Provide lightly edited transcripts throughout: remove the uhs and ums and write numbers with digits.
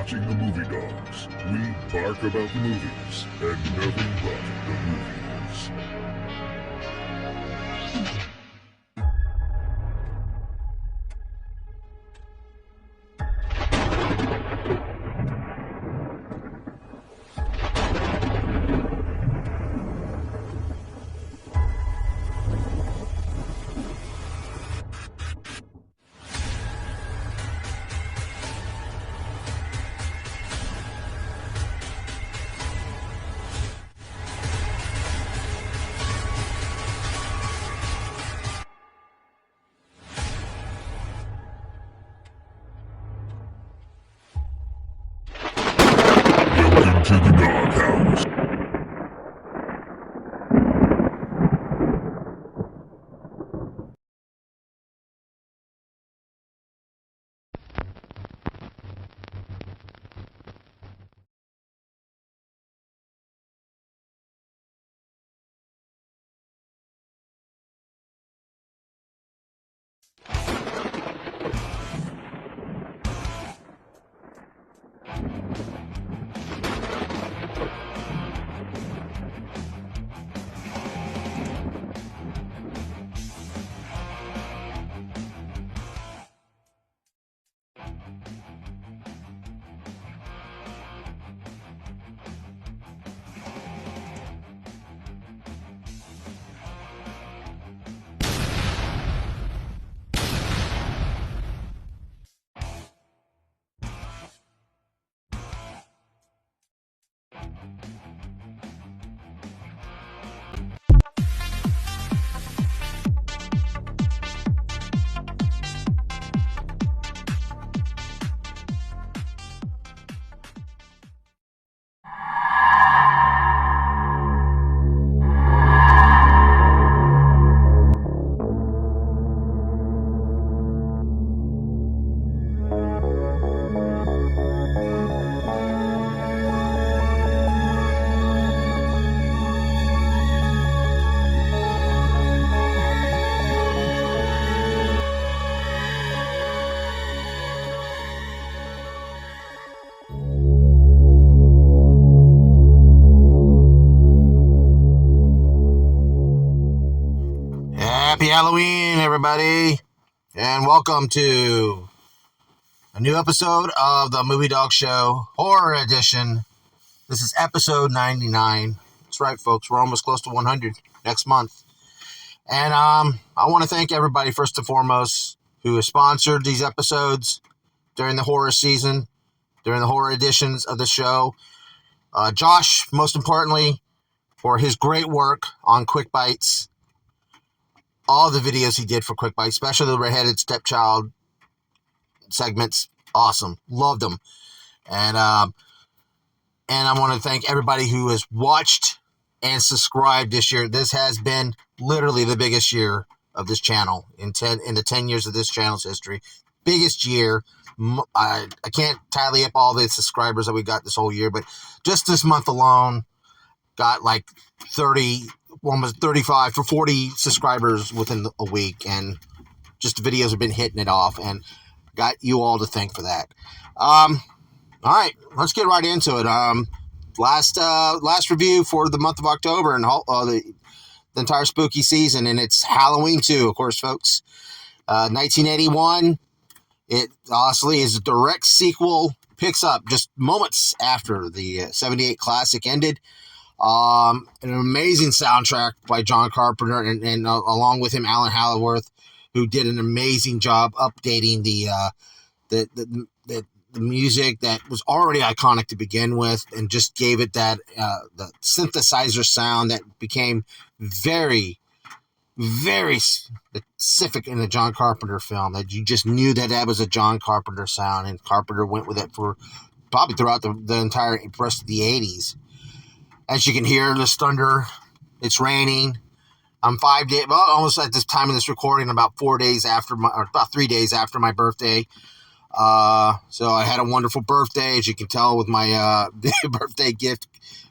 watching the Movie Dawgs. We bark about the movies and nothing but the movies. Welcome to the Dawghouse. Happy Halloween, everybody, and welcome to a new episode of the Movie Dawgs Show, Horror Edition. This is episode 99. That's right, folks. We're almost close to 100 next month. And I want to thank everybody, first and foremost, who has sponsored these episodes during the horror season, during the horror editions of the show. Josh, most importantly, for his great work on Quick Bites. All the videos he did for Quick Bites, especially the redheaded stepchild segments, awesome. Loved them. And I want to thank everybody who has watched and subscribed this year. This has been literally the biggest year of this channel in the 10 years of this channel's history. Biggest year. I can't tally up all the subscribers that we got this whole year, but just this month alone, got like 30, almost 35 to 40 subscribers within a week, and just the videos have been hitting it off, and got you all to thank for that. All right, let's get right into it. Last review for the month of October and the entire spooky season, and it's Halloween 2, of course, folks. 1981. It honestly is a direct sequel, picks up just moments after the 78 classic ended. An amazing soundtrack by John Carpenter, and along with him, Alan Halliworth, who did an amazing job updating the music that was already iconic to begin with, and just gave it that the synthesizer sound that became very, very specific in a John Carpenter film. That you just knew that was a John Carpenter sound, and Carpenter went with it for probably throughout the entire rest of the 80s. As you can hear, this thunder, it's raining. I'm 5 days, well, almost at this time of this recording, about 4 days after about 3 days after my birthday. So I had a wonderful birthday, as you can tell with my birthday gift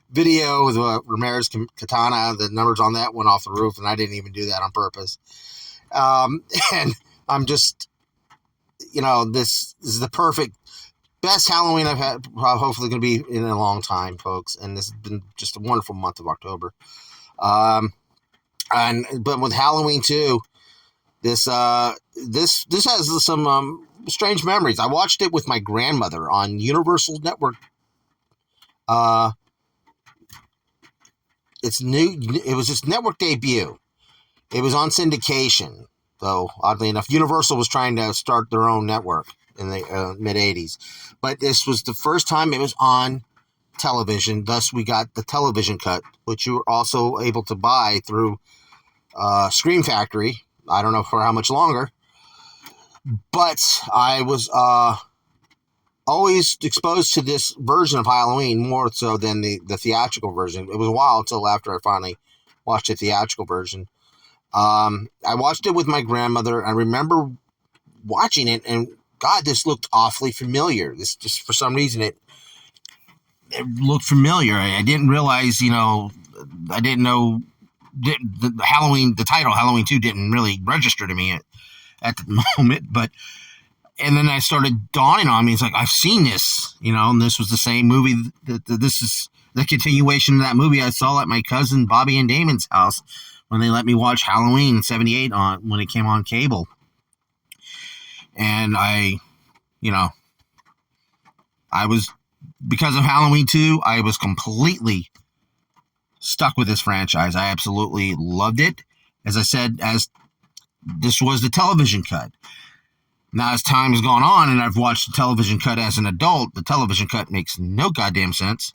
video with Ramirez Katana. The numbers on that went off the roof, and I didn't even do that on purpose. And I'm just, this is the perfect best Halloween I've had, hopefully going to be in a long time, folks. And this has been just a wonderful month of October. But with Halloween 2, this has some strange memories. I watched it with my grandmother on Universal Network. It was its network debut. It was on syndication, though, oddly enough. Universal was trying to start their own network in the mid-'80s. But this was the first time it was on television. Thus, we got the television cut, which you were also able to buy through Scream Factory. I don't know for how much longer. But I was always exposed to this version of Halloween more so than the theatrical version. It was a while until after I finally watched the theatrical version. I watched it with my grandmother. I remember watching it, and God, this looked awfully familiar. This just for some reason it looked familiar. I didn't realize, I didn't know the title Halloween 2 didn't really register to me at the moment, and then I started dawning on me. It's like, I've seen this, and this was the same movie. This is the continuation of that movie I saw at my cousin Bobby and Damon's house when they let me watch Halloween 78 when it came on cable. And I was, because of Halloween 2, I was completely stuck with this franchise. I absolutely loved it. As I said, as this was the television cut. Now, as time has gone on and I've watched the television cut as an adult, the television cut makes no goddamn sense.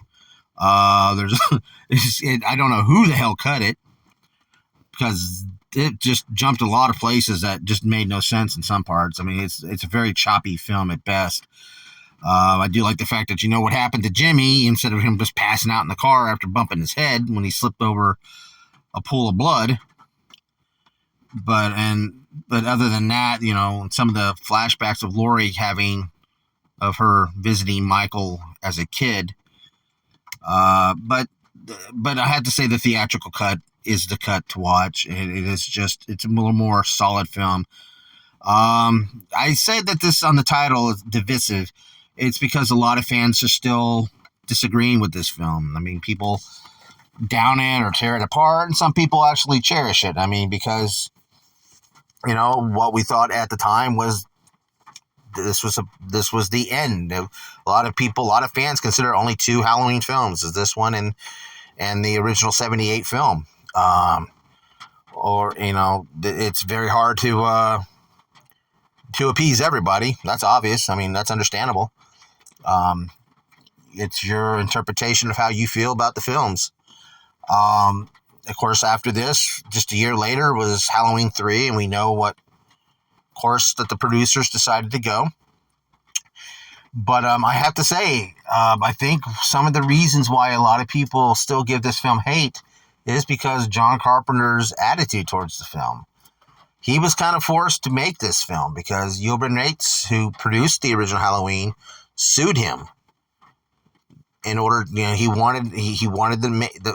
I don't know who the hell cut it, because it just jumped a lot of places that just made no sense in some parts. I mean, it's a very choppy film at best. I do like the fact that what happened to Jimmy, instead of him just passing out in the car after bumping his head when he slipped over a pool of blood. But other than that, some of the flashbacks of Laurie of her visiting Michael as a kid. But I had to say the theatrical cut is the cut to watch. It's a little more solid film. I said that this on the title is divisive. It's because a lot of fans are still disagreeing with this film. I mean, people down it or tear it apart, and some people actually cherish it. I mean, because what we thought at the time was this was the end. A lot of fans consider only 2 Halloween films, is this one and the original 78 film. It's very hard to appease everybody. That's obvious. I mean, that's understandable. It's your interpretation of how you feel about the films. Of course, after this, just a year later, was Halloween 3, and we know what course that the producers decided to go. But I have to say, I think some of the reasons why a lot of people still give this film hate is because John Carpenter's attitude towards the film. He was kind of forced to make this film because Jochen Raetz, who produced the original Halloween, sued him in order, he wanted to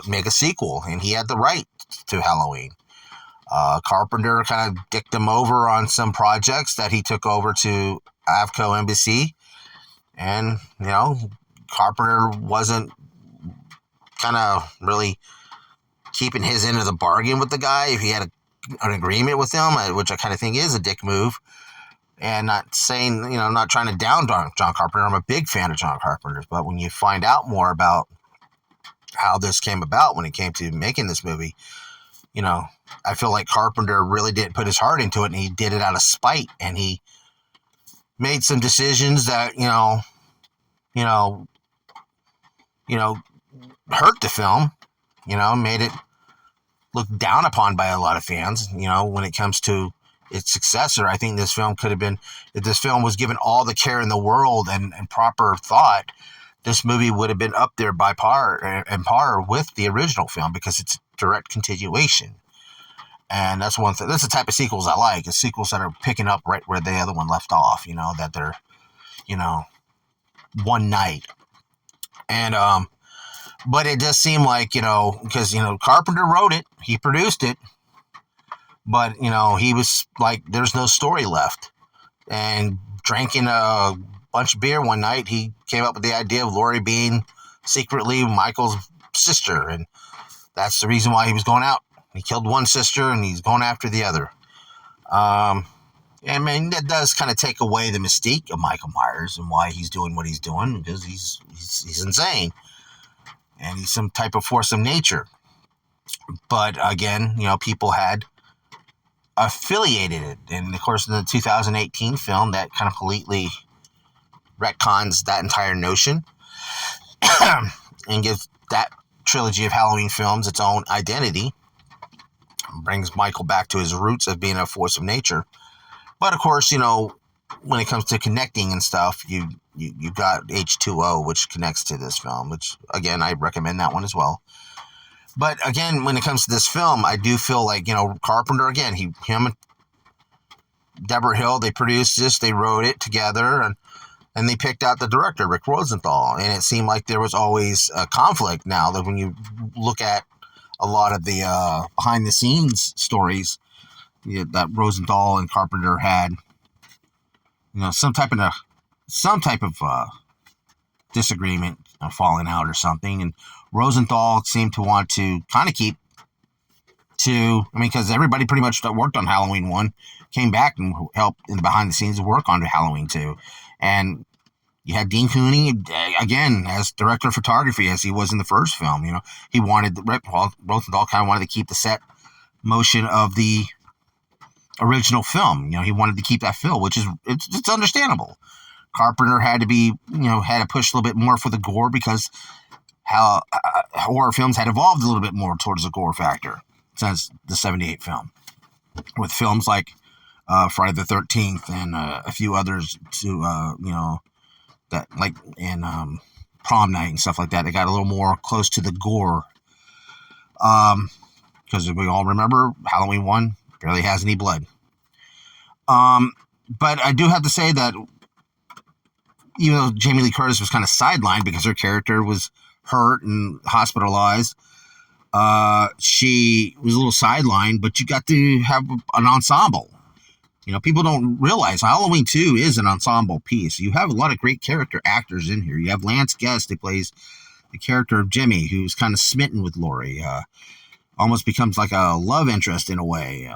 make a sequel, and he had the right to Halloween. Carpenter kind of dicked him over on some projects that he took over to Avco Embassy, and Carpenter wasn't kind of really keeping his end of the bargain with the guy if he had an agreement with him, which I kind of think is a dick move. And not saying, not trying to down John Carpenter. I'm a big fan of John Carpenter's, but when you find out more about how this came about when it came to making this movie, I feel like Carpenter really didn't put his heart into it, and he did it out of spite, and he made some decisions that, hurt the film, made it looked down upon by a lot of fans, when it comes to its successor. I think this film could have been, if this film was given all the care in the world and proper thought, this movie would have been up there by par with the original film, because it's a direct continuation. And that's one thing. That's the type of sequels I like, is sequels that are picking up right where the other one left off, that they're, one night. And, but it does seem like, because, Carpenter wrote it, he produced it, but, he was like, there's no story left. And drinking a bunch of beer one night, he came up with the idea of Laurie being secretly Michael's sister, and that's the reason why he was going out. He killed one sister, and he's going after the other. I mean, that does kind of take away the mystique of Michael Myers and why he's doing what he's doing, because he's insane, and he's some type of force of nature. But again, people had affiliated it, and of course, in the 2018 film, that kind of completely retcons that entire notion and gives that trilogy of Halloween films its own identity, brings Michael back to his roots of being a force of nature. But of course, when it comes to connecting and stuff, you got H2O, which connects to this film, which again, I recommend that one as well. But again, when it comes to this film, I do feel like, Carpenter, again, him and Deborah Hill, they produced this, they wrote it together, and they picked out the director, Rick Rosenthal. And it seemed like there was always a conflict now that when you look at a lot of the behind-the-scenes stories that Rosenthal and Carpenter had, some type of disagreement, falling out or something. And Rosenthal seemed to want to kind of keep to, because everybody pretty much that worked on Halloween 1 came back and helped in the behind the scenes work on Halloween 2. And you had Dean Cooney, again, as director of photography, as he was in the first film. He wanted, Rosenthal kind of wanted to keep the set motion of the original film. He wanted to keep that feel, which is, it's understandable. Carpenter had to push a little bit more for the gore, because how horror films had evolved a little bit more towards the gore factor since the 78 film, with films like Friday the 13th and a few others that like in Prom Night and stuff like that. They got a little more close to the gore, because we all remember Halloween 1 barely has any blood. But I do have to say that even though Jamie Lee Curtis was kind of sidelined because her character was hurt and hospitalized, she was a little sidelined, but you got to have an ensemble. People don't realize Halloween 2 is an ensemble piece. You have a lot of great character actors in here. You have Lance Guest, who plays the character of Jimmy, who's kind of smitten with Laurie, almost becomes like a love interest in a way,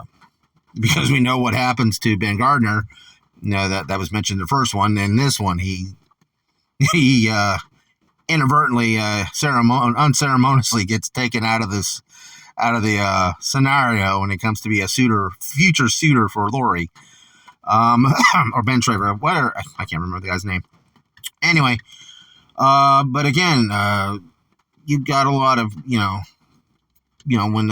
because we know what happens to Ben Gardner. That was mentioned in the first one. And this one, he inadvertently, unceremoniously gets taken out of the scenario when it comes to be a future suitor for Laurie, or Ben Traver, whatever. I can't remember the guy's name. Anyway, but again, you've got a lot of, when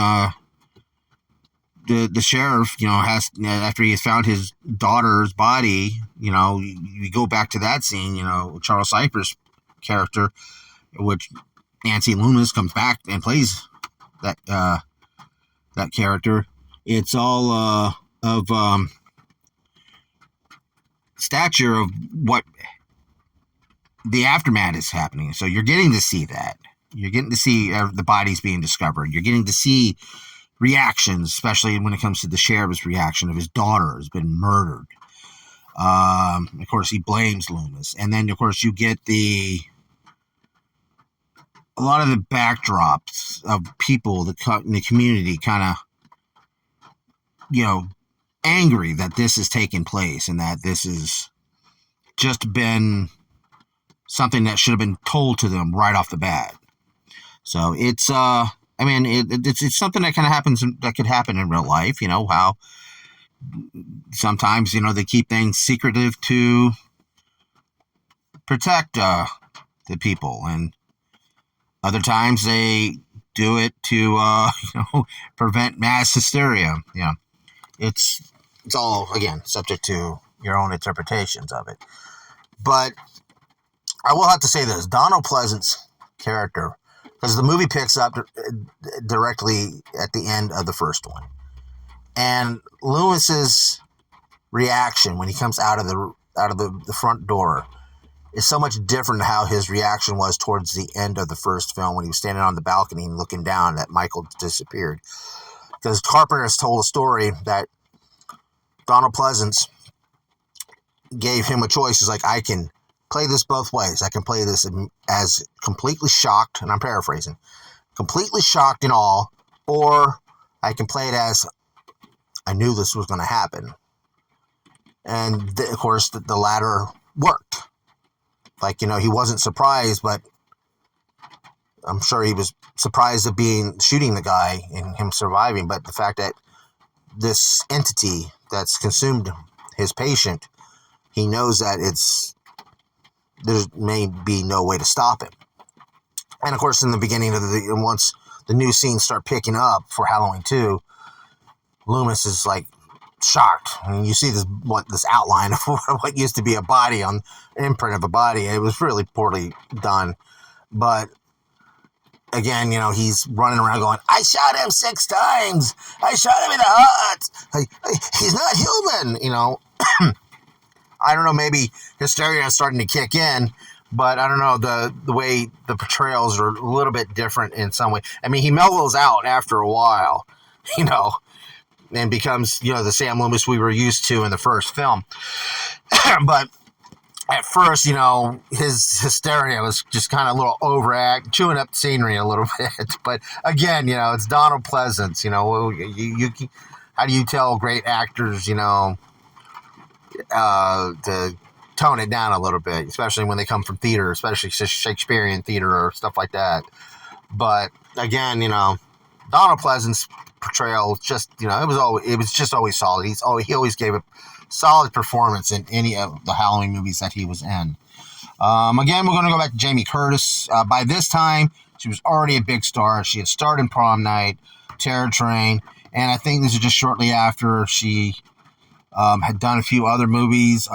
the sheriff, has, after he has found his daughter's body, you go back to that scene, Charles Cypress' character, which Nancy Loomis comes back and plays that character. It's all of stature of what the aftermath is happening. So you're getting to see that. You're getting to see the bodies being discovered. You're getting to see reactions, especially when it comes to the sheriff's reaction of his daughter has been murdered. Of course, he blames Loomis. And then, of course, you get a lot of the backdrops of people in the community kind of, angry that this is taking place and that this has just been something that should have been told to them right off the bat. So it's, it's something that kind of happens, that could happen in real life, how sometimes, they keep things secretive to protect the people, and other times they do it to, prevent mass hysteria. It's all, again, subject to your own interpretations of it. But I will have to say this, Donald Pleasant's character, because the movie picks up directly at the end of the first one. And Loomis's reaction when he comes out of the front door is so much different than how his reaction was towards the end of the first film when he was standing on the balcony and looking down that Michael disappeared. Because Carpenter has told a story that Donald Pleasance gave him a choice. He's like, I can play this both ways. I can play this as completely shocked, and I'm paraphrasing, completely shocked in awe, or I can play it as I knew this was going to happen. And of course, the latter worked. Like, he wasn't surprised, but I'm sure he was surprised at shooting the guy and him surviving. But the fact that this entity that's consumed his patient, he knows that there may be no way to stop him. And of course, in the beginning once the new scenes start picking up for Halloween 2, Loomis is like shocked. I mean, you see this outline of what used to be a body on imprint of a body. It was really poorly done. But again, he's running around going, I shot him 6 times. I shot him in the heart. He's not human, I don't know, maybe hysteria is starting to kick in, but I don't know, the way the portrayals are a little bit different in some way. I mean, he mellows out after a while, and becomes, the Sam Loomis we were used to in the first film. But at first, his hysteria was just kind of a little overact, chewing up the scenery a little bit. But again, it's Donald Pleasance. How do you tell great actors, to tone it down a little bit, especially when they come from theater, especially Shakespearean theater or stuff like that. But again, Donald Pleasance portrayal just, it was just always solid. He always gave a solid performance in any of the Halloween movies that he was in. Again, we're going to go back to Jamie Curtis. By this time, she was already a big star. She had starred in Prom Night, Terror Train, and I think this is just shortly after she had done a few other movies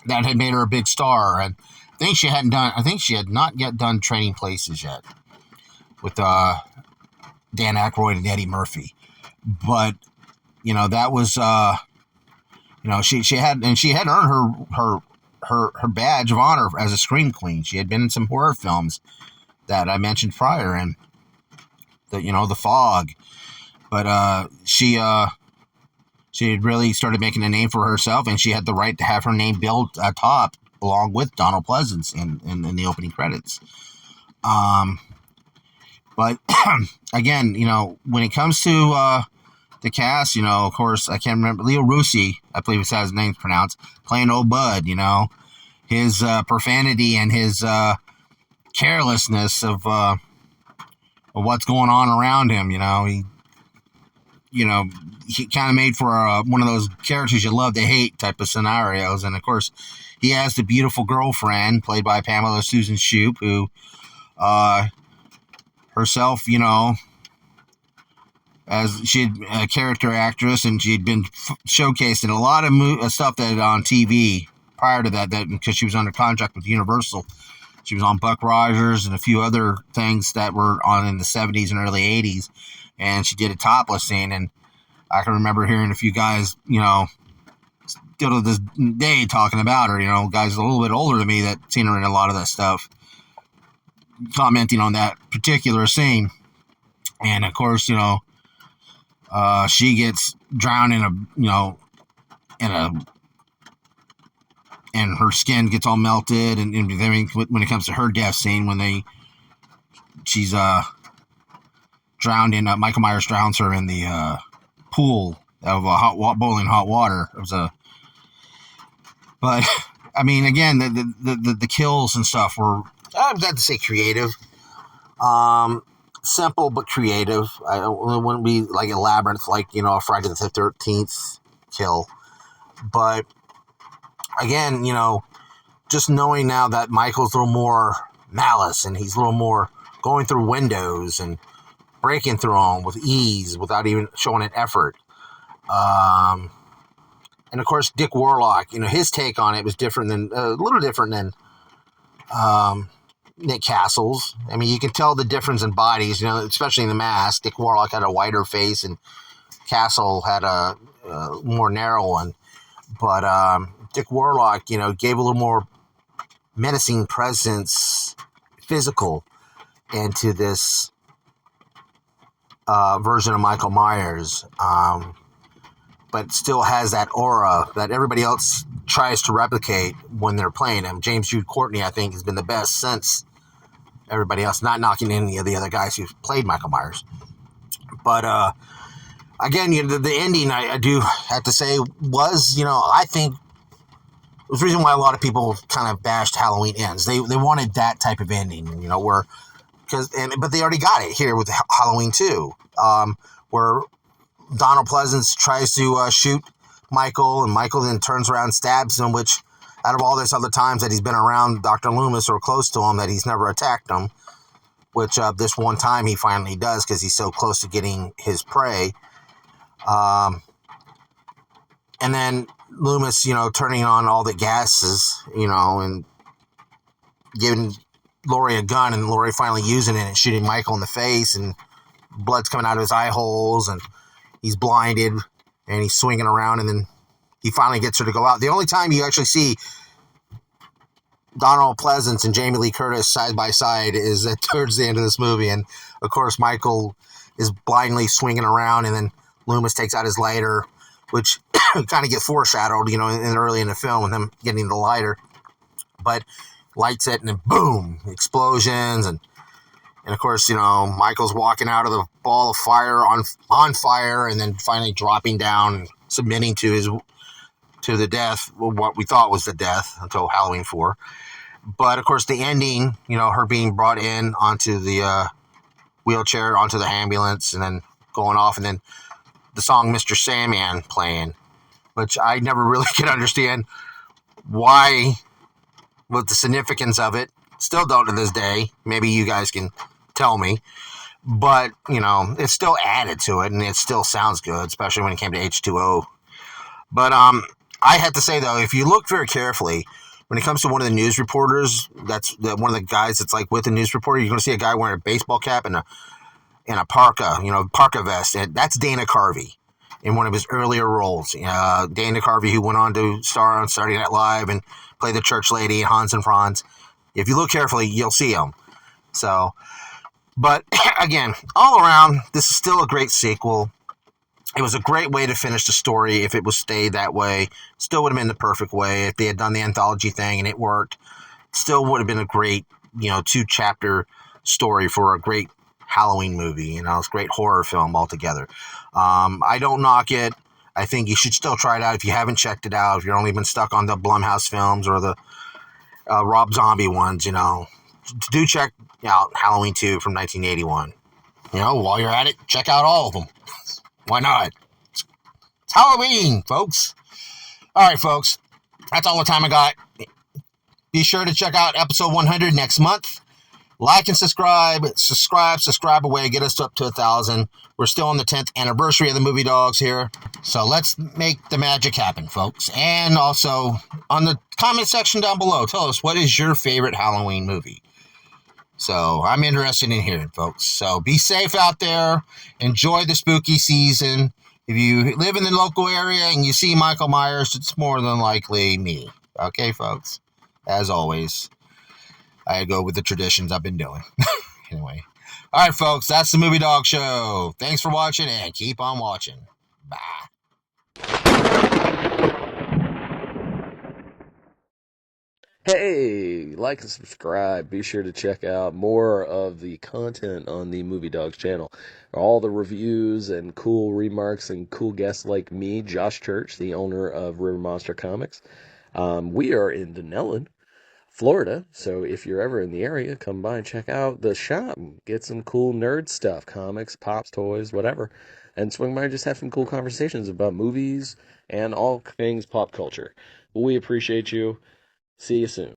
that had made her a big star. And I think she had not yet done Trading Places yet with Dan Aykroyd and Eddie Murphy. But that was she had earned her badge of honor as a scream queen. She had been in some horror films that I mentioned prior, and The Fog. But she had really started making a name for herself, and she had the right to have her name billed atop along with Donald Pleasance in the opening credits. But again, when it comes to the cast, of course, I can't remember, Leo Rusi, I believe is how his name's pronounced, playing old Bud, his profanity and his carelessness of what's going on around him. He kind of made for one of those characters you love to hate type of scenarios. And of course, he has the beautiful girlfriend played by Pamela Susan Shoop, who herself, as she had a character actress, and she had been showcased in a lot of stuff that on TV prior to that because she was under contract with Universal. She was on Buck Rogers and a few other things that were on in the 70s and early 80s, and she did a topless scene. And I can remember hearing a few guys, still to this day talking about her, guys a little bit older than me that seen her in a lot of that stuff, commenting on that particular scene. And of course, she gets drowned and her skin gets all melted. And then when it comes to her death scene, she's drowned in, Michael Myers drowns her in the pool of boiling hot water. But I mean, again, the kills and stuff were, I'd have to say, creative. Simple but creative. It wouldn't be like a labyrinth, like a Friday the 13th kill. But again, just knowing now that Michael's a little more malice, and he's a little more going through windows and breaking through them with ease without even showing an effort. And of course, Dick Warlock, his take on it was a little different than Nick Castle's. I mean, you can tell the difference in bodies, especially in the mask. Dick Warlock had a wider face, and Castle had a more narrow one. But Dick Warlock, gave a little more menacing presence, physical, into this version of Michael Myers. But still has that aura that everybody else tries to replicate when they're playing him. James Jude Courtney, I think, has been the best since everybody else, not knocking any of the other guys who've played Michael Myers. But again, the ending, I do have to say, was, I think, was the reason why a lot of people kind of bashed Halloween Ends. They wanted that type of ending, where, but they already got it here with Halloween 2, where Donald Pleasance tries to shoot Michael, and Michael then turns around and stabs him, which, out of all this other times that he's been around Dr. Loomis or close to him, that he's never attacked him, which this one time he finally does because he's so close to getting his prey. And then Loomis, turning on all the gases, and giving Laurie a gun, and Laurie finally using it and shooting Michael in the face, and blood's coming out of his eye holes, and he's blinded, and he's swinging around, and then he finally gets her to go out. The only time you actually see Donald Pleasance and Jamie Lee Curtis side by side is towards the end of this movie, and of course Michael is blindly swinging around, and then Loomis takes out his lighter, which kind of get foreshadowed, early in the film with him getting the lighter, but lights it, and then boom, explosions, and of course, Michael's walking out of the ball of fire on fire, and then finally dropping down and submitting to the death, what we thought was the death until Halloween 4. But of course, the ending, her being brought in onto the wheelchair, onto the ambulance, and then going off, and then the song Mr. Sandman playing, which I never really could understand why, what the significance of it. Still don't to this day. Maybe you guys can tell me. But, it's still added to it, and it still sounds good, especially when it came to H2O. But I have to say, though, if you look very carefully, when it comes to one of the news reporters, that's one of the guys that's like with the news reporter, you're going to see a guy wearing a baseball cap and a parka, parka vest. And that's Dana Carvey in one of his earlier roles. Dana Carvey, who went on to star on Saturday Night Live and play the church lady, Hans and Franz. If you look carefully, you'll see him. So, but again, all around, this is still a great sequel. It was a great way to finish the story if it was stayed that way. Still would have been the perfect way if they had done the anthology thing and it worked. Still would have been a great, 2-chapter story for a great Halloween movie. It's a great horror film altogether. I don't knock it. I think you should still try it out if you haven't checked it out. If you've only been stuck on the Blumhouse films or the Rob Zombie ones, do check out Halloween 2 from 1981. While you're at it, check out all of them. Why not? It's Halloween, folks. All right, folks. That's all the time I got. Be sure to check out episode 100 next month. Like and subscribe. Subscribe away. Get us up to 1,000. We're still on the 10th anniversary of the Movie Dawgs here. So let's make the magic happen, folks. And also, on the comment section down below, tell us, what is your favorite Halloween movie? So I'm interested in hearing, folks. So be safe out there. Enjoy the spooky season. If you live in the local area and you see Michael Myers, it's more than likely me. Okay, folks? As always, I go with the traditions I've been doing. Anyway. All right, folks. That's the Movie Dawgs Show. Thanks for watching and keep on watching. Bye. Hey, like and subscribe. Be sure to check out more of the content on the Movie Dawgs channel. All the reviews and cool remarks and cool guests like me, Josh Church, the owner of River Monster Comics. We are in Dunnellon, Florida, so if you're ever in the area, come by and check out the shop. Get some cool nerd stuff, comics, pops, toys, whatever. And swing by and just have some cool conversations about movies and all things pop culture. We appreciate you. See you soon.